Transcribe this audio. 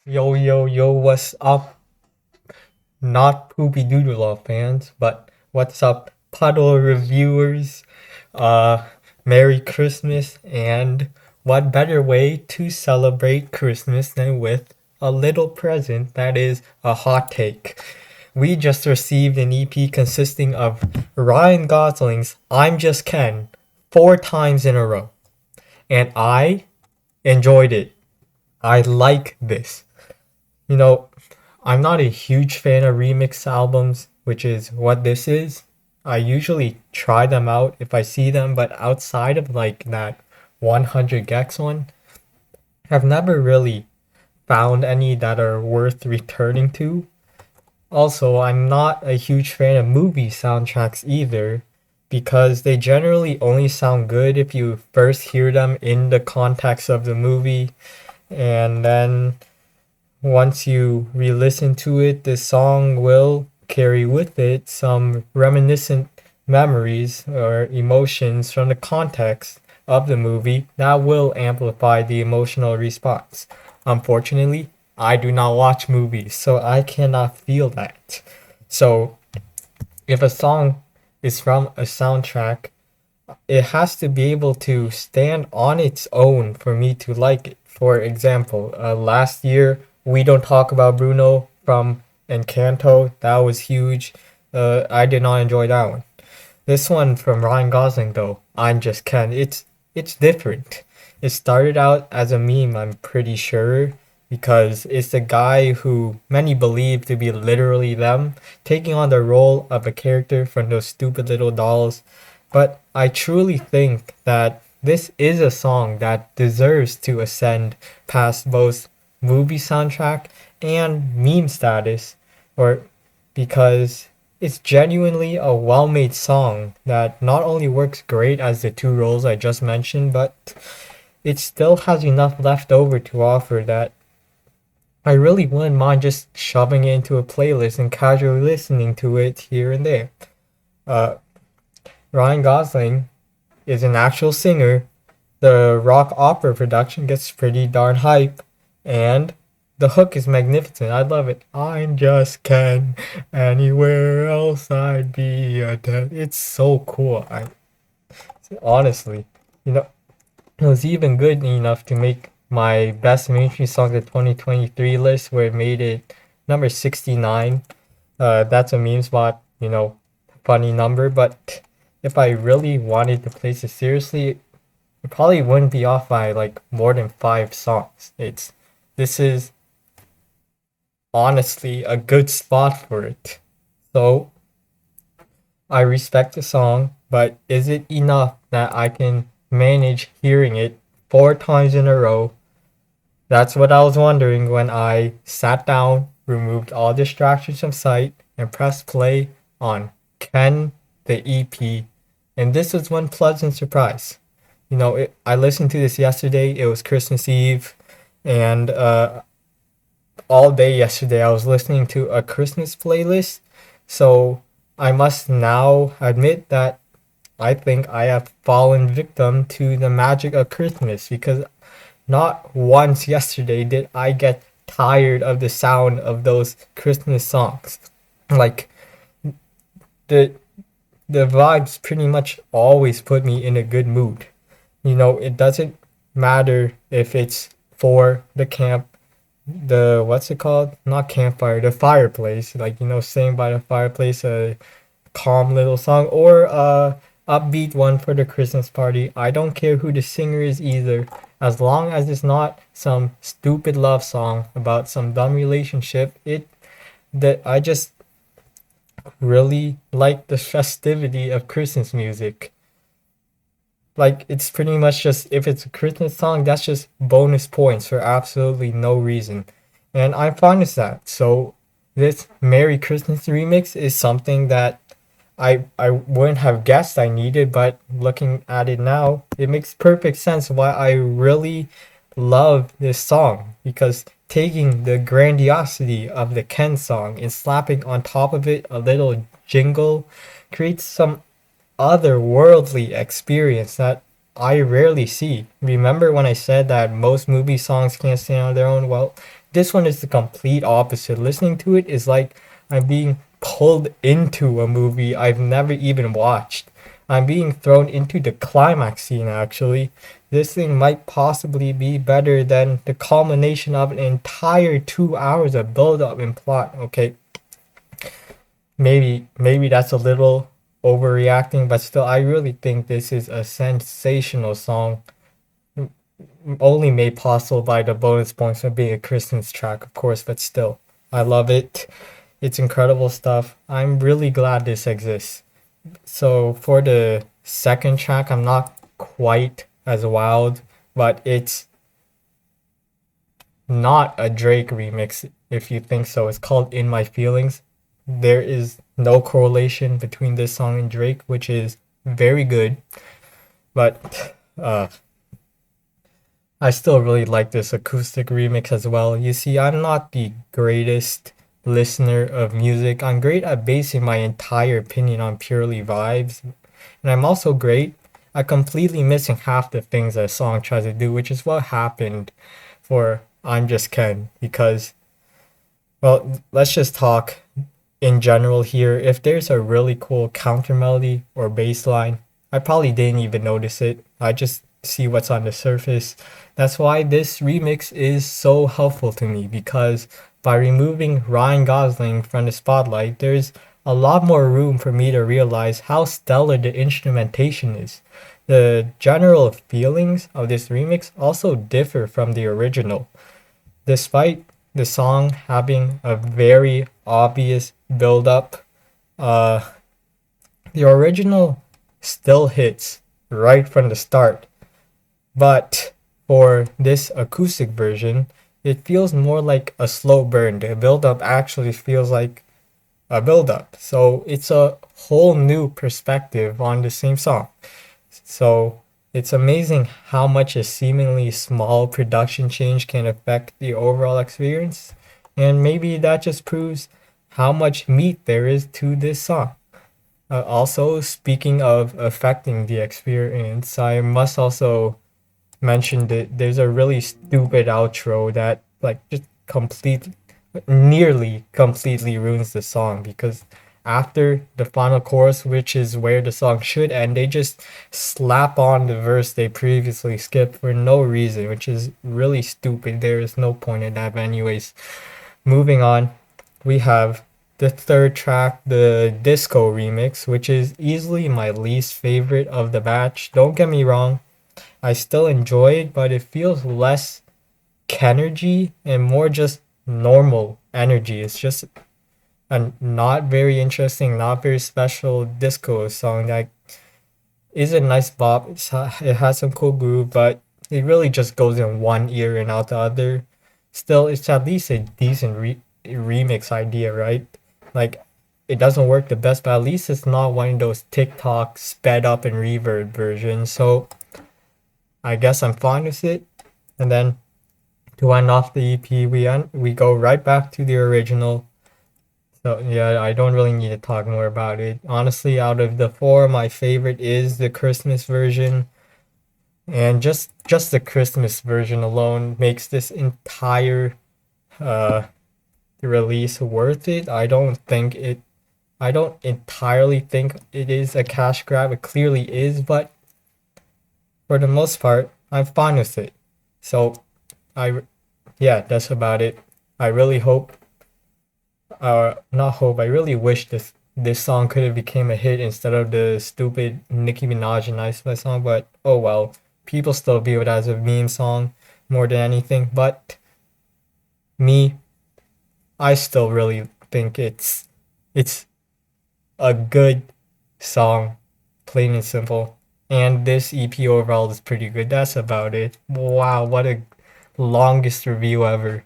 Yo, yo, yo, what's up? Not Poopy Doodle Law fans, but what's up, puddle reviewers? Uh, Merry Christmas, and what better way to celebrate Christmas than with a little present that is a hot take? We just received an EP consisting of Ryan Gosling's I'm Just Ken 4 times in a row, and I enjoyed it. I like this. You know, I'm not a huge fan of remix albums, which is what this is. I usually try them out if I see them, but outside of like that 100 gex one, I've never really found any that are worth returning to. Also, I'm not a huge fan of movie soundtracks either, because they generally only sound good if you first hear them in the context of the movie, and then once you re-listen to it, the song will carry with it some reminiscent memories or emotions from the context of the movie that will amplify the emotional response. Unfortunately, I do not watch movies, so I cannot feel that. So, if a song is from a soundtrack, it has to be able to stand on its own for me to like it. For example, last year, We Don't Talk About Bruno from Encanto, that was huge. I did not enjoy that one. This one from Ryan Gosling, though, I'm Just Ken, it's different. It started out as a meme, I'm pretty sure, because it's the guy who many believe to be literally them, taking on the role of a character from those stupid little dolls. But I truly think that this is a song that deserves to ascend past both movie soundtrack and meme status, or because it's genuinely a well-made song that not only works great as the two roles I just mentioned, but it still has enough left over to offer that I really wouldn't mind just shoving it into a playlist and casually listening to it here and there. Uh, Ryan Gosling is an actual singer. The rock opera production gets pretty darn hype, and the hook is magnificent. I love it. I'm just Ken. Anywhere else I'd be a dead. It's so cool. I honestly, you know, it was even good enough to make my best mainstream songs of 2023 list, where it made it number 69. That's a meme spot, funny number. But if I really wanted to place it seriously, it probably wouldn't be off by like more than 5 songs. This is honestly a good spot for it. So I respect the song, but is it enough that I can manage hearing it 4 times in a row? That's what I was wondering when I sat down, removed all distractions from sight, and pressed play on Ken the EP. And this was one pleasant surprise. I listened to this yesterday. It was Christmas Eve, and all day yesterday I was listening to a Christmas playlist. So I must now admit that I think I have fallen victim to the magic of Christmas, because not once yesterday did I get tired of the sound of those Christmas songs. Like the the vibes pretty much always put me in a good mood. It doesn't matter if it's for the camp, the what's it called? Not campfire, the fireplace. Like, sitting by the fireplace, a calm little song, or a upbeat one for the Christmas party. I don't care who the singer is either, as long as it's not some stupid love song about some dumb relationship. It that I just really like the festivity of Christmas music. Like, it's pretty much just, if it's a Christmas song, that's just bonus points for absolutely no reason. And I'm fine with that. So this Merry Christmas remix is something that I wouldn't have guessed I needed, but looking at it now, it makes perfect sense why I really love this song, because taking the grandiosity of the Ken song and slapping on top of it a little jingle creates some otherworldly experience that I rarely see. Remember when I said that most movie songs can't stand on their own? Well, this one is the complete opposite. Listening to it is like I'm being pulled into a movie I've never even watched. I'm being thrown into the climax scene, actually. This thing might possibly be better than the culmination of an entire 2 hours of build up and plot. Okay, maybe that's a little overreacting, but still, I really think this is a sensational song, only made possible by the bonus points from being a Christmas track, of course, but still, I love it. It's incredible stuff. I'm really glad this exists. So for the second track, I'm not quite as wild, but it's not a Drake remix if you think so. It's called In My Feelings. There is no correlation between this song and Drake, which is very good, but I still really like this acoustic remix as well. You see, I'm not the greatest listener of music. I'm great at basing my entire opinion on purely vibes. And I'm also great at completely missing half the things a song tries to do, which is what happened for I'm Just Ken. Because, well, let's just talk in general here. If there's a really cool counter melody or bass line, I probably didn't even notice it. I just see what's on the surface. That's why this remix is so helpful to me, because by removing Ryan Gosling from the spotlight, there's a lot more room for me to realize how stellar the instrumentation is. The general feelings of this remix also differ from the original. Despite the song having a very obvious build up, uh, the original still hits right from the start. But for this acoustic version, it feels more like a slow burn. The build up actually feels like a build up. So it's a whole new perspective on the same song. So it's amazing how much a seemingly small production change can affect the overall experience. And maybe that just proves how much meat there is to this song. Also, speaking of affecting the experience, I must also mention that there's a really stupid outro that like just nearly completely ruins the song, because after the final chorus, which is where the song should end, they just slap on the verse they previously skipped for no reason, which is really stupid. There is no point in that. But anyways, moving on, we have the third track, the disco remix, which is easily my least favorite of the batch. Don't get me wrong, I still enjoy it, but it feels less kenergy and more just normal energy. It's just a not very interesting, not very special disco song that is a nice bop. It has some cool groove, but it really just goes in one ear and out the other. Still, it's at least a decent remix idea, right? Like, it doesn't work the best, but at least it's not one of those TikTok sped up and reverb versions. So I guess I'm fine with it. And then to end off the EP, we go right back to the original. So yeah, I don't really need to talk more about it. Honestly, out of the four, my favorite is the Christmas version. And just the Christmas version alone makes this entire uh release worth it. I don't entirely think it is a cash grab. It clearly is, but for the most part, I'm fine with it. So I yeah, that's about it. I really hope, not hope, I really wish this song could have became a hit instead of the stupid Nicki Minaj and Ice Spice song, but oh well. People still view it as a meme song more than anything, but me, I still really think it's a good song, plain and simple. And this EP overall is pretty good. That's about it. Wow, what a longest review ever.